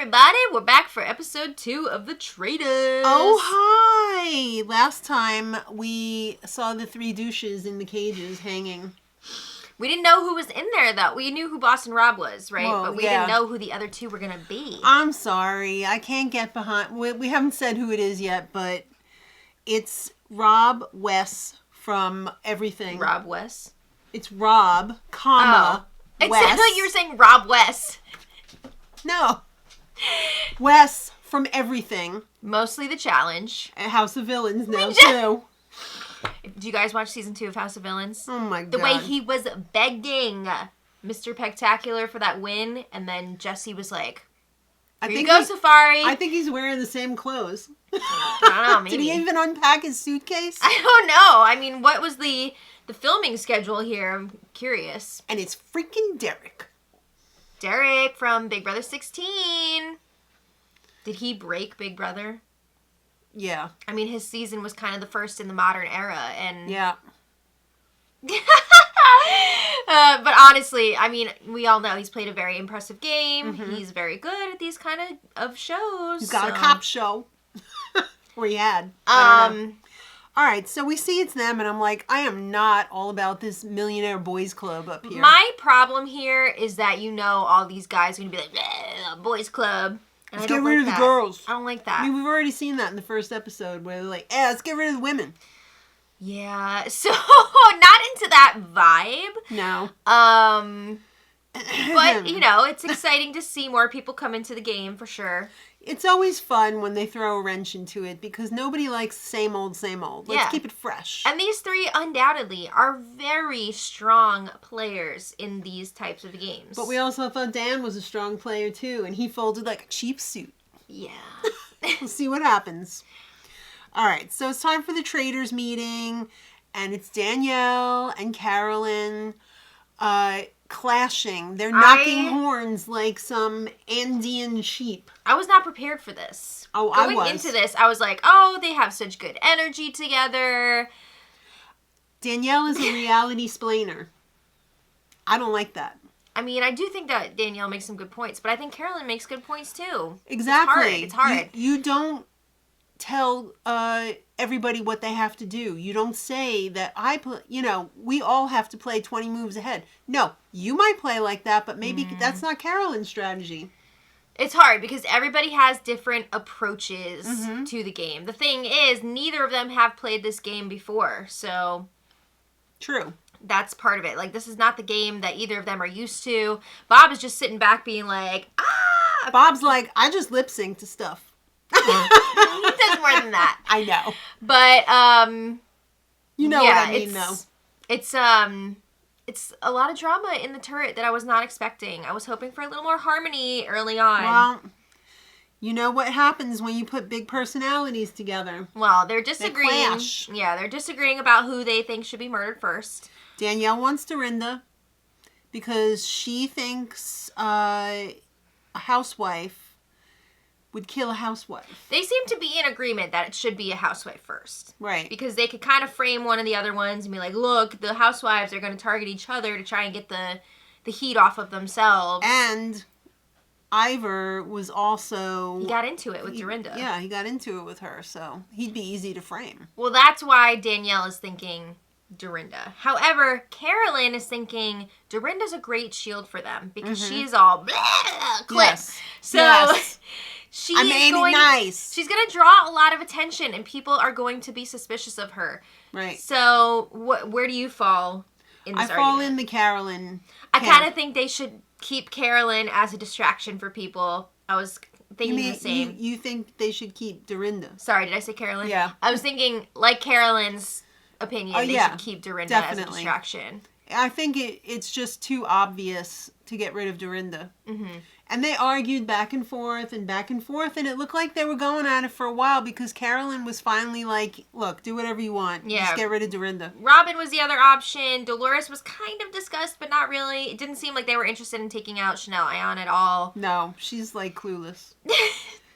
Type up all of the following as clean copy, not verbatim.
everybody. We're back for episode 2 of The Traitors. Oh, hi. Last time we saw the 3 douches in the cages hanging. We didn't know who was in there, though. We knew who Boston Rob was, right? Well, but we didn't know who the other 2 were going to be. I'm sorry. I can't get behind... We haven't said who it is yet, but it's Rob Wes from Everything. Rob Wes? It's Rob, comma, It Wes. sounded like you were saying Rob Wes. No. Wes from Everything. Mostly The Challenge. House of Villains now, too. Do you guys watch season 2 of House of Villains? Oh my god. The way he was begging Mr. Pectacular for that win, and then Jesse was like, Here you go, Safari. I think he's wearing the same clothes. I don't know, maybe. Did he even unpack his suitcase? I don't know. I mean, what was the filming schedule here? I'm curious. And it's freaking Derek. Derek from Big Brother 16. Did he break Big Brother? Yeah. I mean, his season was kind of the first in the modern era, and... Yeah. But honestly, I mean, we all know he's played a very impressive game. Mm-hmm. He's very good at these kind of shows. He's got a cop show. Or he had. All right, so we see it's them, and I'm like, I am not all about this millionaire boys club up here. My problem here is that all these guys are going to be like, boys club. And let's get rid of the girls. I don't like that. I mean, we've already seen that in the first episode where they're like, let's get rid of the women. Yeah, so not into that vibe. No. But, it's exciting to see more people come into the game for sure. It's always fun when they throw a wrench into it because nobody likes same old, same old. Let's keep it fresh. And these 3 undoubtedly are very strong players in these types of games. But we also thought Dan was a strong player too, and he folded like a cheap suit. Yeah. We'll see what happens. All right, so it's time for the Traitors meeting, and it's Danielle and Carolyn clashing. They're knocking horns like some Andean sheep. I was not prepared for this. Oh, I was. Going into this, I was like, oh, they have such good energy together. Danielle is a reality splainer. I don't like that. I mean, I do think that Danielle makes some good points, but I think Carolyn makes good points too. Exactly. It's hard. You don't tell everybody what they have to do. You don't say that we all have to play 20 moves ahead. No, you might play like that, but maybe that's not Carolyn's strategy. It's hard because everybody has different approaches to the game. The thing is, neither of them have played this game before, so... True. That's part of it. Like, this is not the game that either of them are used to. Bob is just sitting back being like, ah! Bob's like, I just lip sync to stuff. He does more than that. I know. But, what I mean, though. It's a lot of drama in the turret that I was not expecting. I was hoping for a little more harmony early on. Well, you know what happens when you put big personalities together. Well, they're disagreeing. They clash. Yeah, they're disagreeing about who they think should be murdered first. Danielle wants Dorinda because she thinks a housewife would kill a housewife. They seem to be in agreement that it should be a housewife first. Right. Because they could kind of frame one of the other ones and be like, look, the housewives are going to target each other to try and get the heat off of themselves. And Ivor was also... He got into it with Dorinda. Yeah, he got into it with her, so he'd be easy to frame. Well, that's why Danielle is thinking Dorinda. However, Carolyn is thinking Dorinda's a great shield for them because she's all clip. Yes. So... Yes. She's nice. She's going to draw a lot of attention, and people are going to be suspicious of her. Right. So, where do you fall in this argument? I fall in the Carolyn I kind of think they should keep Carolyn as a distraction for people. I was thinking the same. You think they should keep Dorinda? Sorry, did I say Carolyn? Yeah. I was thinking, like Carolyn's opinion, they should keep Dorinda as a distraction. I think it's just too obvious to get rid of Dorinda. Mm-hmm. And they argued back and forth, and it looked like they were going at it for a while because Carolyn was finally like, look, do whatever you want. Yeah. Just get rid of Dorinda. Robin was the other option. Dolores was kind of discussed, but not really. It didn't seem like they were interested in taking out Chanel Ayan at all. No, she's like clueless.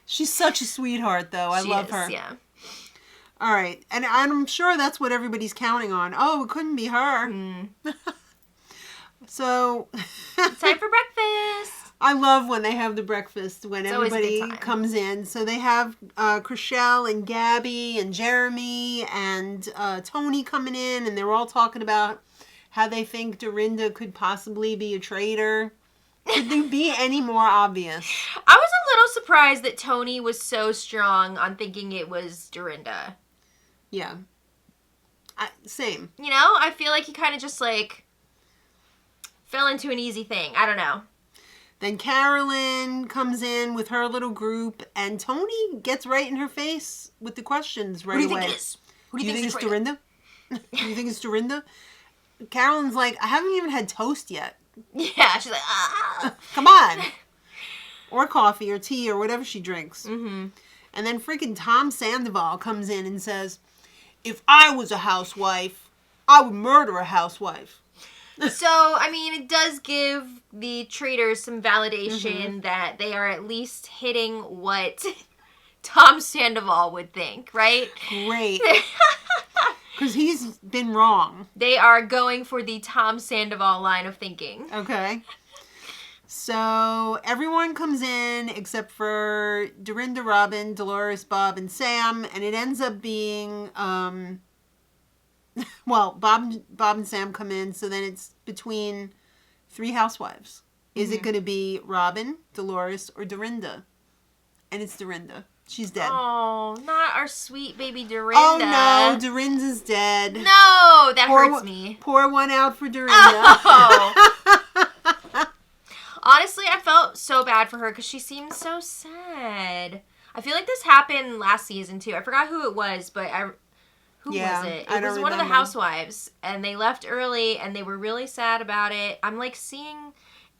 She's such a sweetheart, though. I love her. Yeah. All right. And I'm sure that's what everybody's counting on. Oh, it couldn't be her. Mm. So... It's time for breakfast. I love when they have the breakfast when It's always a good everybody time. comes in. So they have Chriselle and Gabby and Jeremy and Tony coming in, and they're all talking about how they think Dorinda could possibly be a traitor. Could there be any more obvious? I was a little surprised that Tony was so strong on thinking it was Dorinda. Yeah. Same. You know, I feel like he kind of just like fell into an easy thing. I don't know. Then Carolyn comes in with her little group, and Tony gets right in her face with the questions right away. Who do you think it is? Who Do you think it's Dorinda? Do you think it's Dorinda? Carolyn's like, I haven't even had toast yet. Yeah, she's like, ah. Come on. Or coffee or tea or whatever she drinks. Mm-hmm. And then freaking Tom Sandoval comes in and says, if I was a housewife, I would murder a housewife. So, I mean, it does give the traitors some validation that they are at least hitting what Tom Sandoval would think, right? Great. Because he's been wrong. They are going for the Tom Sandoval line of thinking. Okay. So everyone comes in except for Dorinda, Robin, Dolores, Bob, and Sam, and it ends up being, well, Bob and Sam come in, so then it's between 3 housewives. Is it going to be Robin, Dolores, or Dorinda? And it's Dorinda. She's dead. Oh, not our sweet baby Dorinda. Oh no, Dorinda's dead. No, that hurts me. Pour one out for Dorinda. Oh. Honestly, I felt so bad for her because she seemed so sad. I feel like this happened last season too. I forgot who it was, but who was it? It was one of the housewives, and they left early, and they were really sad about it. I'm like seeing,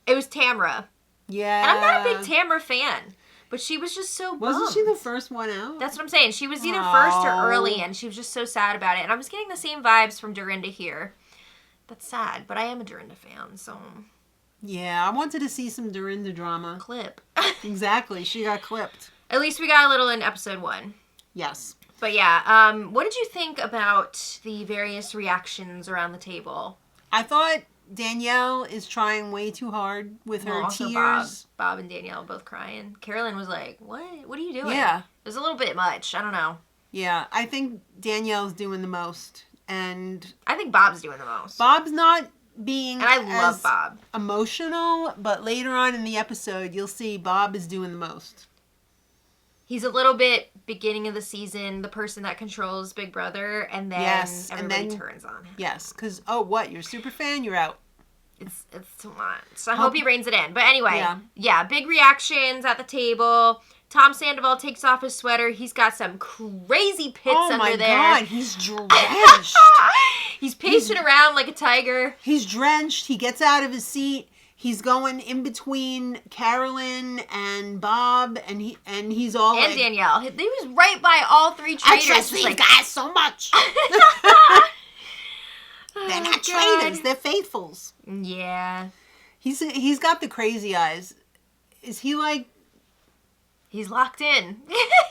it was Tamra. Yeah. And I'm not a big Tamra fan, but she was just so bummed. Wasn't she the first one out? That's what I'm saying. She was either first or early, and she was just so sad about it. And I was getting the same vibes from Dorinda here. That's sad, but I am a Dorinda fan, so. Yeah, I wanted to see some Dorinda drama. Clip. Exactly. She got clipped. At least we got a little in episode 1. Yes. But yeah, what did you think about the various reactions around the table? I thought Danielle is trying way too hard with her tears. Bob and Danielle both crying. Carolyn was like, what? What are you doing? Yeah. It was a little bit much. I don't know. Yeah, I think Danielle's doing the most. And I think Bob's doing the most. Bob's not being and I love Bob. Emotional, but later on in the episode, you'll see Bob is doing the most. He's a little bit beginning of the season, the person that controls Big Brother, and then everybody turns on him. Yes, because, what, you're a super fan? You're out. It's too much. So I hope he reins it in. But anyway, yeah, big reactions at the table. Tom Sandoval takes off his sweater. He's got some crazy pits under there. Oh my God, he's drenched. He's pacing around like a tiger. He's drenched. He gets out of his seat. He's going in between Carolyn and Bob, and he's all and like, Danielle. He was right by all 3 traitors. I trust these guys so much. They're not traitors. They're faithfuls. Yeah. He's got the crazy eyes. Is he like? He's locked in.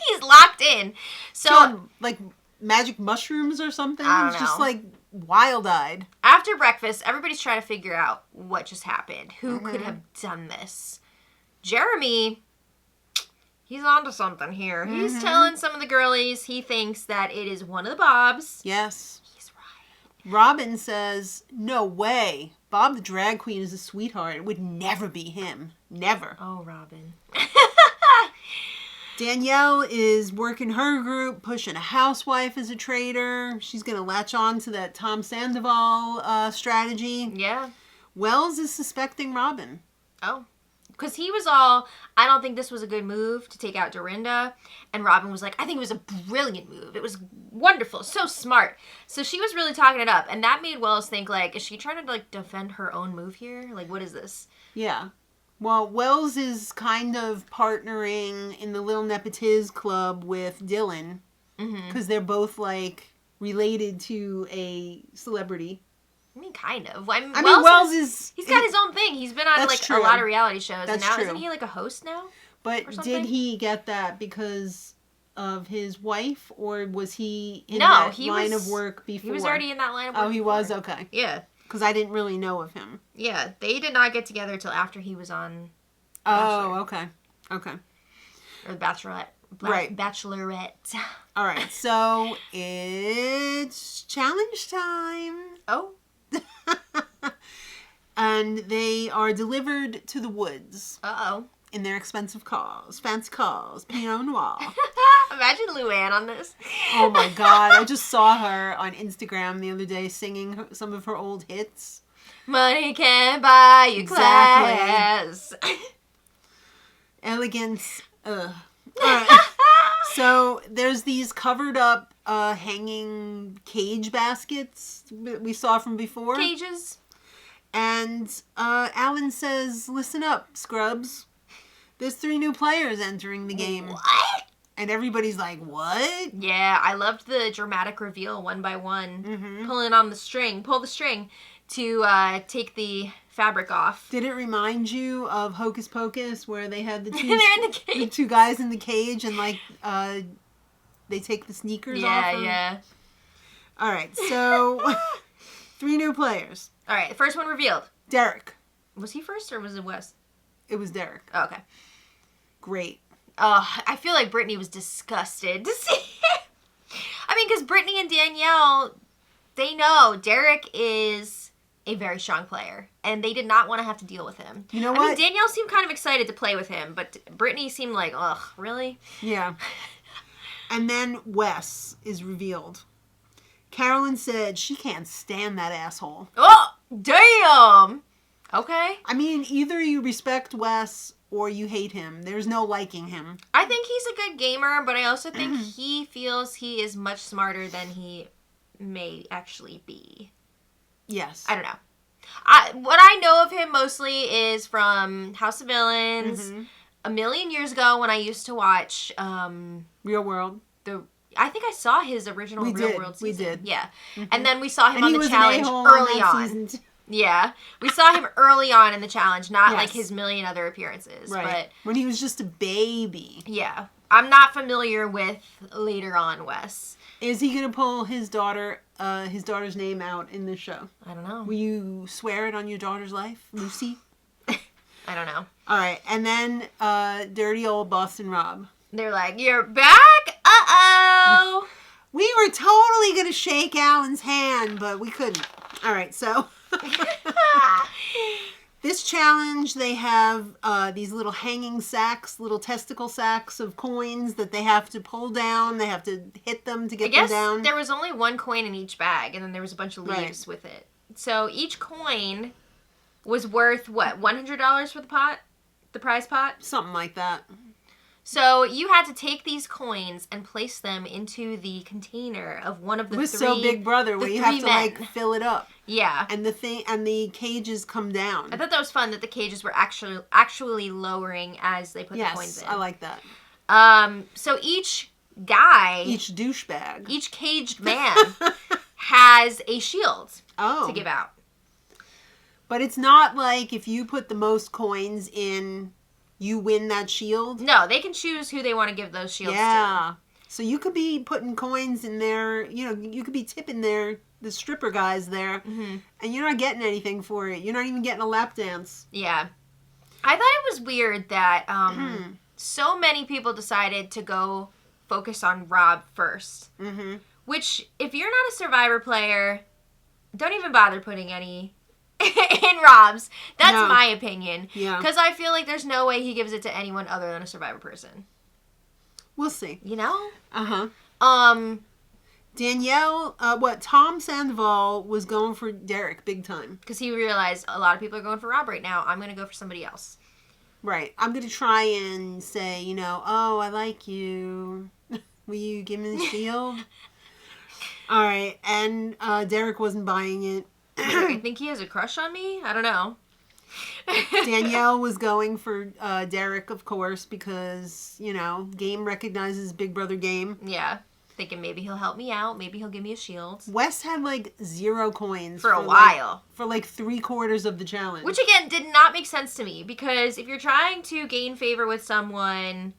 He's locked in. So like magic mushrooms or something. I don't He's know. Just like wild-eyed. After breakfast, everybody's trying to figure out what just happened. Who could have done this? Jeremy, he's onto something here. He's telling some of the girlies he thinks that it is one of the Bobs. Yes. He's right. Robin says, no way. Bob the drag queen is a sweetheart. It would never be him. Never. Oh, Robin. Danielle is working her group, pushing a housewife as a traitor. She's going to latch on to that Tom Sandoval strategy. Yeah. Wells is suspecting Robin. Oh. Because he was all, I don't think this was a good move to take out Dorinda. And Robin was like, I think it was a brilliant move. It was wonderful. So smart. So she was really talking it up. And that made Wells think, like, is she trying to, like, defend her own move here? Like, what is this? Yeah. Well, Wells is kind of partnering in the Lil Nepotiz club with Dylan. Because they're both, like, related to a celebrity. I mean, kind of. I mean, Wells is... He's got his own thing. He's been on, like, true. A lot of reality shows. That's and now, true. isn't he, like, a host now? But did he get that because of his wife? Or was he in that line of work before? He was already in that line of work. Oh, he was? Okay. Yeah. Because I didn't really know of him. Yeah. They did not get together till after he was on Oh, okay. Okay. Or the Bachelorette. Right. Bachelorette. All right. So it's challenge time. Oh. And they are delivered to the woods Uh-oh. in their expensive cars, fancy cars, Pinot Noir. Imagine Luann on this. Oh my God. I just saw her on Instagram the other day singing some of her old hits. Money can't buy you class. Elegance. Ugh. All right. So there's these covered up hanging cage baskets we saw from before. Cages. And Alan says, listen up, scrubs. There's 3 new players entering the game. What? And everybody's like, what? Yeah, I loved the dramatic reveal one by one. Mm-hmm. Pull the string to take the fabric off. Did it remind you of Hocus Pocus where they had the two, They're in the cage. the 2 guys in the cage and like they take the sneakers off? Yeah. All right, so 3 new players. All right, the first one revealed. Derek. Was he first or was it Wes? It was Derek. Oh, okay. Great. I feel like Brittany was disgusted to see it. I mean, because Brittany and Danielle, they know Derek is a very strong player, and they did not want to have to deal with him. You know I what? mean, Danielle seemed kind of excited to play with him, but Brittany seemed like, ugh, really? Yeah. And then Wes is revealed. Carolyn said she can't stand that asshole. Oh, damn! Okay. I mean, either you respect Wes or you hate him. There's no liking him. I think he's a good gamer, but I also think he feels he is much smarter than he may actually be. Yes. I don't know. What I know of him mostly is from House of Villains. Mm-hmm. A million years ago when I used to watch Real World. I think I saw his original Real World season. We did. Yeah. Mm-hmm. And then we saw him and on he the was challenge an a-hole early that on. season Yeah. We saw him early on in the challenge, not Yes. like his million other appearances. Right. But when he was just a baby. yeah. I'm not familiar with later on Wes. Is he going to pull his daughter's name out in this show? I don't know. Will you swear it on your daughter's life, Lucy? I don't know. All right. And then dirty old Boston Rob. They're like, you're back? Uh-oh. We were totally going to shake Alan's hand, but we couldn't. All right, so this challenge, they have these little hanging sacks, little testicle sacks of coins that they have to pull down. They have to hit them to get them down. There was only 1 coin in each bag, and then there was a bunch of leaves with it. So each coin was worth, what, $100 for the pot? The prize pot? Something like that. So you had to take these coins and place them into the container of one of the 3 It was so Big Brother where you have to like fill it up. Yeah. And the cages come down. I thought that was fun that the cages were actually lowering as they put the coins in. Yes, I like that. So each guy, each douchebag, each caged man has a shield to give out. But it's not like if you put the most coins in, you win that shield. No, they can choose who they want to give those shields to. So you could be putting coins in there, you could be tipping the stripper guys there, and you're not getting anything for it. You're not even getting a lap dance. Yeah. I thought it was weird that so many people decided to go focus on Rob first. Mm-hmm. Which, if you're not a Survivor player, don't even bother putting any in Rob's. That's my opinion. Yeah. Because I feel like there's no way he gives it to anyone other than a Survivor person. We'll see. You know? Uh-huh. Danielle, Tom Sandoval was going for Derek big time. Because he realized a lot of people are going for Rob right now. I'm going to go for somebody else. Right. I'm going to try and say, oh, I like you. Will you give me the shield? All right. And Derek wasn't buying it. I think he has a crush on me? I don't know. Danielle was going for Derek, of course, because, game recognizes Big Brother game. Yeah. Thinking maybe he'll help me out. Maybe he'll give me a shield. Wes had 0 coins. For a while. For 3/4 of the challenge. Which, again, did not make sense to me. Because if you're trying to gain favor with someone,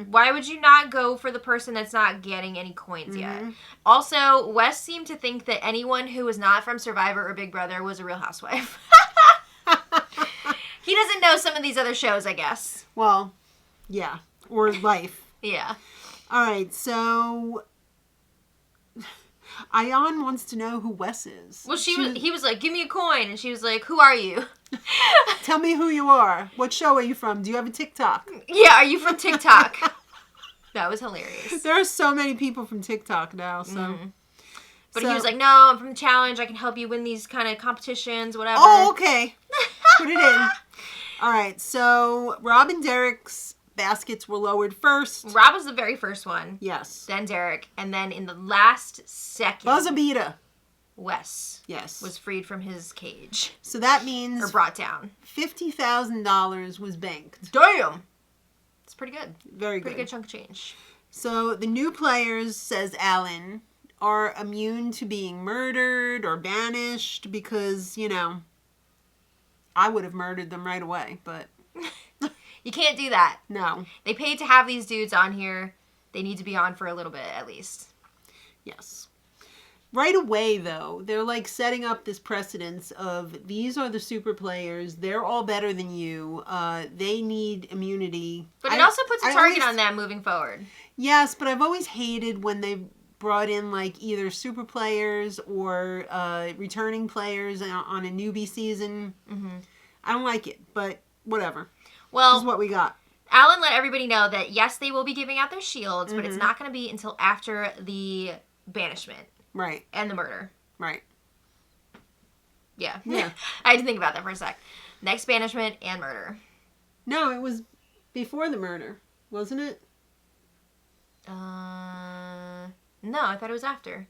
why would you not go for the person that's not getting any coins yet? Also, Wes seemed to think that anyone who was not from Survivor or Big Brother was a Real Housewife. He doesn't know some of these other shows, I guess. Well, yeah. Or life. Yeah. All right, so Ion wants to know who Wes is. Well, he was like, give me a coin. And she was like, who are you? Tell me who you are. What show are you from? Do you have a TikTok? Yeah, are you from TikTok? That was hilarious. There are so many people from TikTok now, so. Mm-hmm. But he was like, no, I'm from the challenge. I can help you win these kind of competitions, whatever. Oh, okay. Put it in. All right, so Rob and Derek's baskets were lowered first. Rob was the very first one. Yes. Then Derek. And then in the last second, Buzzabita. Wes. Yes. Was freed from his cage. So that means... Or brought down. $50,000 was banked. Damn! It's pretty good. Very good. Pretty good chunk of change. So the new players, says Alan, are immune to being murdered or banished because, you know, I would have murdered them right away, but... You can't do that. No. They paid to have these dudes on here. They need to be on for a little bit, at least. Yes. Right away, though, they're like setting up this precedence of these are the super players. They're all better than you. They need immunity. But it also puts a target on them moving forward. Yes, but I've always hated when they've brought in like either super players or returning players on a newbie season. Mm-hmm. I don't like it, but whatever. Well, this is what we got. Alan let everybody know that yes, they will be giving out their shields, but it's not going to be until after the banishment. Right. And the murder. Right. Yeah. Yeah. I had to think about that for a sec. Next banishment and murder. No, it was before the murder, wasn't it? No, I thought it was after.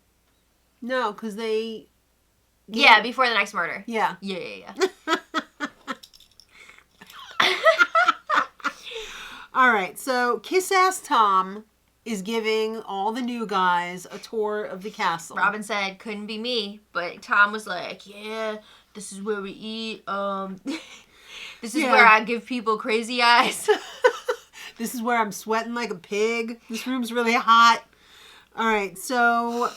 No, because they... Yeah, before the next murder. Yeah. Yeah. All right, so Kiss-Ass Tom is giving all the new guys a tour of the castle. Robin said, couldn't be me, but Tom was like, yeah, this is where we eat, this is where I give people crazy eyes. This is where I'm sweating like a pig. This room's really hot. All right, so...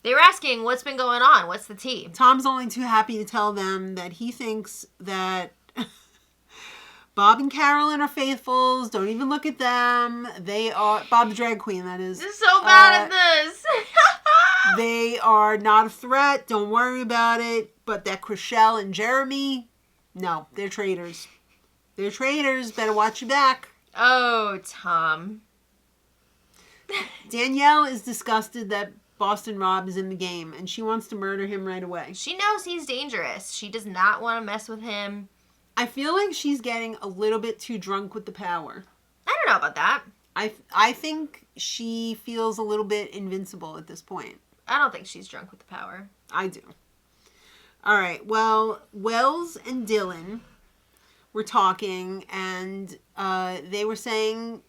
They were asking, what's been going on? What's the tea? Tom's only too happy to tell them that he thinks that Bob and Carolyn are faithfuls. Don't even look at them. They are... Bob the drag queen, that is. This is so bad at this. They are not a threat. Don't worry about it. But that Chriselle and Jeremy, no, they're traitors. They're traitors. Better watch your back. Oh, Tom. Danielle is disgusted that Boston Rob is in the game, and she wants to murder him right away. She knows he's dangerous. She does not want to mess with him. I feel like she's getting a little bit too drunk with the power. I don't know about that. I think she feels a little bit invincible at this point. I don't think she's drunk with the power. I do. All right. Well, Wells and Dylan were talking, and they were saying,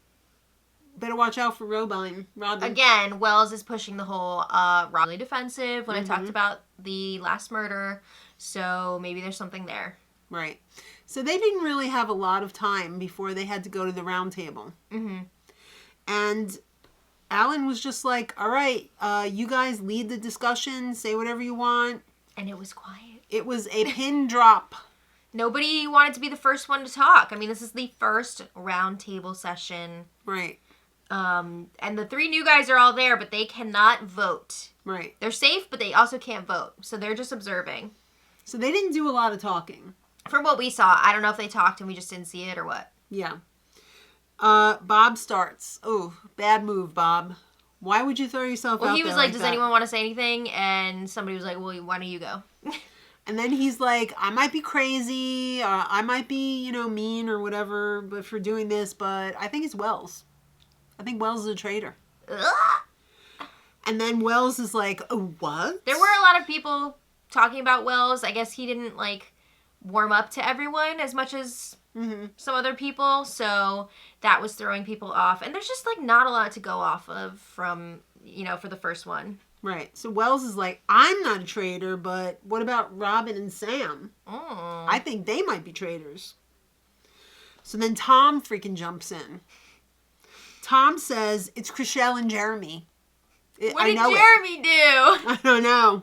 better watch out for Robin. Again, Wells is pushing the whole really defensive when I talked about the last murder, so maybe there's something there. Right. So they didn't really have a lot of time before they had to go to the round table. Mm-hmm. And Alan was just like, all right, you guys lead the discussion, say whatever you want. And it was quiet. It was a pin drop. Nobody wanted to be the first one to talk. I mean, this is the first round table session. Right. And the three new guys are all there, but they cannot vote. Right. They're safe, but they also can't vote. So they're just observing. So they didn't do a lot of talking. From what we saw, I don't know if they talked and we just didn't see it or what. Yeah. Bob starts. Oh, bad move, Bob. Why would you throw yourself out there? Well, he was like, does anyone want to say anything? And somebody was like, well, why don't you go? And then he's like, I might be crazy. I might be, mean or whatever but for doing this, but I think it's Wells. I think Wells is a traitor. Ugh. And then Wells is like, oh, what? There were a lot of people talking about Wells. I guess he didn't, warm up to everyone as much as some other people. So that was throwing people off. And there's just, not a lot to go off of from, for the first one. Right. So Wells is like, I'm not a traitor, but what about Robin and Sam? Oh. I think they might be traitors. So then Tom freaking jumps in. Tom says, it's Chriselle and Jeremy. What did Jeremy do? I don't know.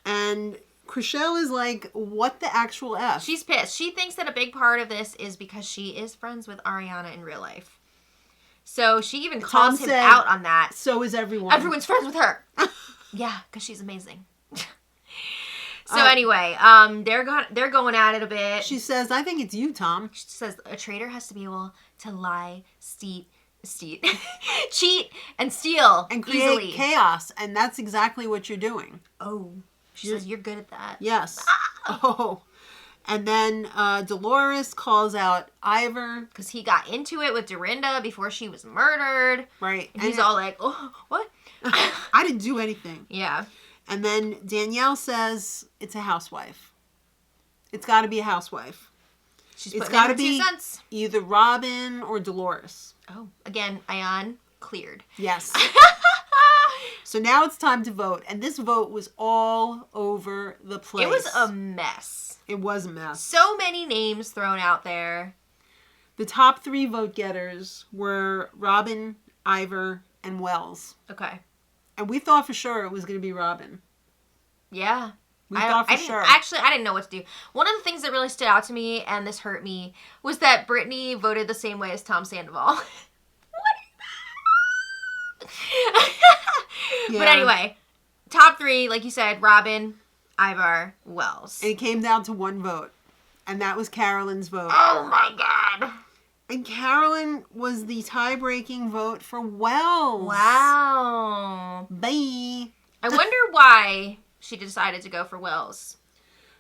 And Chriselle is like, what the actual F? She's pissed. She thinks that a big part of this is because she is friends with Ariana in real life. So she even calls him out on that. So is everyone. Everyone's friends with her. Yeah, because she's amazing. So anyway, they're going at it a bit. She says, I think it's you, Tom. She says a traitor has to be able to lie, cheat, and steal and create easily. Chaos, and that's exactly what you're doing. Oh, she says you're good at that. Yes. Oh, and then Dolores calls out Ivor because he got into it with Dorinda before she was murdered. Right, and he's all like, "Oh, what? I didn't do anything." Yeah. And then Danielle says it's a housewife. It's got to be a housewife. It's got to be either Robin or Dolores. Oh, again, Ion cleared. Yes. So now it's time to vote. And this vote was all over the place. It was a mess. It was a mess. So many names thrown out there. The top 3 vote getters were Robin, Ivor, and Wells. Okay. And we thought for sure it was going to be Robin. Yeah. We thought for sure. Actually, I didn't know what to do. One of the things that really stood out to me, and this hurt me, was that Brittany voted the same way as Tom Sandoval. What is that? Yeah. But anyway, top 3, like you said, Robin, Ivor, Wells. And it came down to 1 vote. And that was Carolyn's vote. Oh my God. And Carolyn was the tie-breaking vote for Wells. Wow. Bye. I wonder why she decided to go for Wells.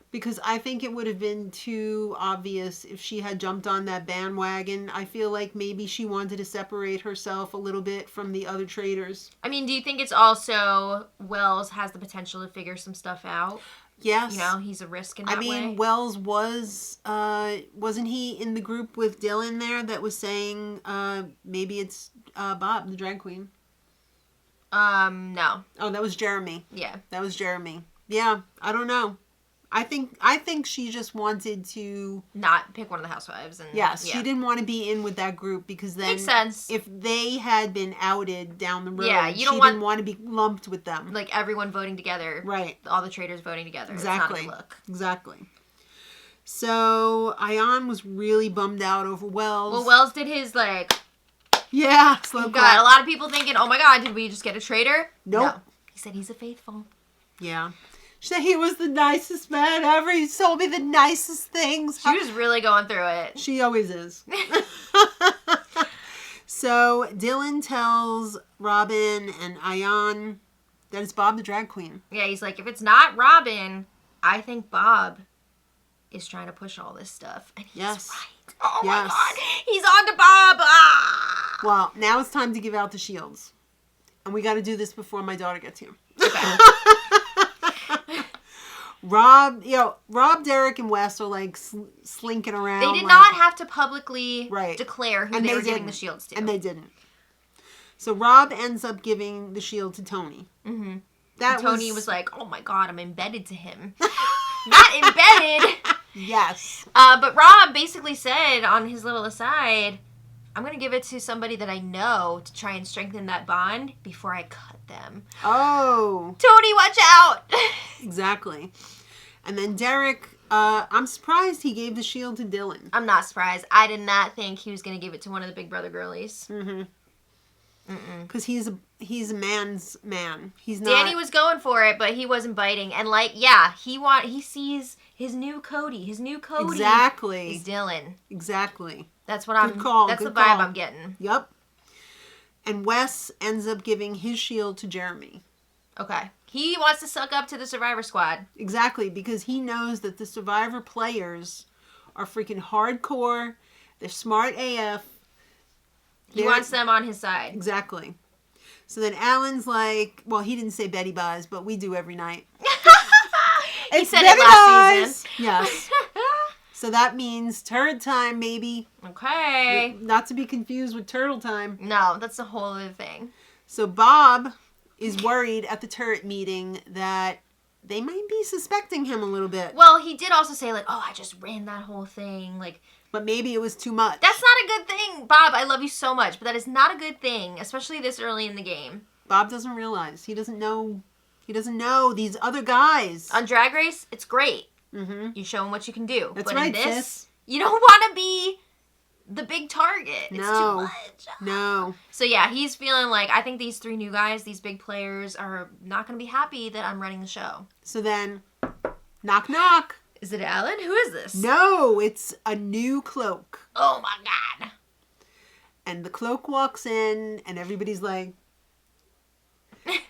Because I think it would have been too obvious if she had jumped on that bandwagon. I feel like maybe she wanted to separate herself a little bit from the other traitors. I mean, do you think it's also Wells has the potential to figure some stuff out? Yes. You know, he's a risk in that way. I mean, Wells was, wasn't he in the group with Dylan there that was saying, maybe it's Bob, the drag queen? No. Oh, that was Jeremy. Yeah. That was Jeremy. Yeah, I don't know. I think she just wanted to not pick one of the housewives. And yes, she didn't want to be in with that group because then makes sense. If they had been outed down the road, she didn't want to be lumped with them. Like everyone voting together, right? All the traitors voting together. Exactly. It's not a look. Exactly. So Ion was really bummed out over Wells. Well, Wells did his like. Yeah, slow got a lot of people thinking, "Oh my God, did we just get a traitor?" Nope. No. He said he's a faithful. Yeah. She said he was the nicest man ever. He told me the nicest things. She was really going through it. She always is. So Dylan tells Robin and Ion that it's Bob the drag queen. Yeah, he's like, if it's not Robin, I think Bob is trying to push all this stuff. And he's right. Oh my God. He's on to Bob. Ah! Well, now it's time to give out the shields. And we got to do this before my daughter gets here. Okay. Rob, Derek, and Wes are like slinking around. They did not have to publicly declare who they were giving the shields to. And they didn't. So Rob ends up giving the shield to Tony. Mm-hmm. Tony was like, oh my God, I'm embedded to him. Not embedded. Yes. But Rob basically said on his little aside, I'm going to give it to somebody that I know to try and strengthen that bond before I cut them. Oh. Tony, watch out. Exactly. And then Derek, I'm surprised he gave the shield to Dylan. I'm not surprised. I did not think he was going to give it to one of the Big Brother girlies. Mm-hmm. Because he's a man's man. He's not. Danny was going for it, but he wasn't biting. And he sees his new Cody. His new Cody. Exactly. Is Dylan. Exactly. That's what Good call. That's Good the vibe call. I'm getting. Yep. And Wes ends up giving his shield to Jeremy. Okay. He wants to suck up to the Survivor Squad. Exactly, because he knows that the Survivor players are freaking hardcore. They're smart AF. He wants them on his side. Exactly. So then Alan's like, well, he didn't say Betty Buys, but we do every night. He said it last season. Yes. So that means turret time, maybe. Okay. Not to be confused with turtle time. No, that's a whole other thing. So Bob is worried at the turret meeting that they might be suspecting him a little bit. Well, he did also say, like, oh, I just ran that whole thing. Like, but maybe it was too much. That's not a good thing. Bob, I love you so much, but that is not a good thing, especially this early in the game. Bob doesn't realize. He doesn't know He doesn't know these other guys. On Drag Race, it's great. Mm-hmm. You show him what you can do. That's but right, in this, sis. you don't want to be the big target. It's No. too much. No. So yeah, he's feeling like, I think these 3 new guys, these big players, are not going to be happy that I'm running the show. So then, knock knock. Is it Alan? Who is this? No, it's a new cloak. Oh my god. And the cloak walks in, and everybody's like...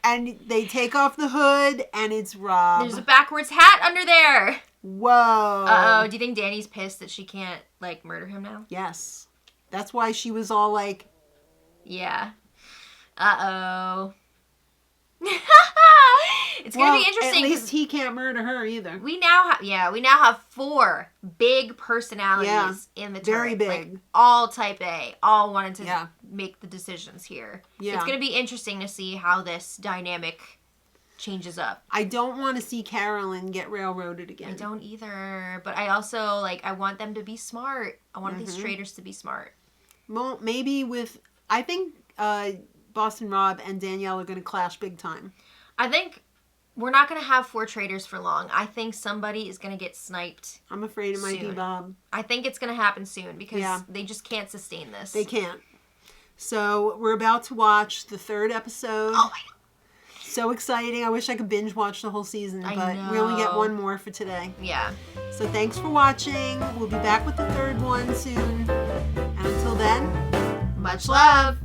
and they take off the hood, and it's Rob. There's a backwards hat under there. Whoa. Uh-oh. Do you think Danny's pissed that she can't, like, murder him now? Yes. That's why she was all like... Yeah. Uh-oh. It's gonna be interesting. At least he can't murder her either. We now have 4 big personalities in the turret. Very big. Like, all type A. All wanted to make the decisions here. Yeah. So it's gonna be interesting to see how this dynamic changes up. I don't want to see Carolyn get railroaded again. I don't either. But I also, like, I want them to be smart. I want these traitors to be smart. Well, maybe with... I think Boston Rob and Danielle are going to clash big time. I think we're not going to have 4 traitors for long. I think somebody is going to get sniped. I'm afraid it might be Bob. I think it's going to happen soon because they just can't sustain this. They can't. So we're about to watch the 3rd episode. Oh my god. So exciting. I wish I could binge watch the whole season, I but know. we only get one more for today. Yeah. So thanks for watching. We'll be back with the 3rd one soon. And until then, Much love.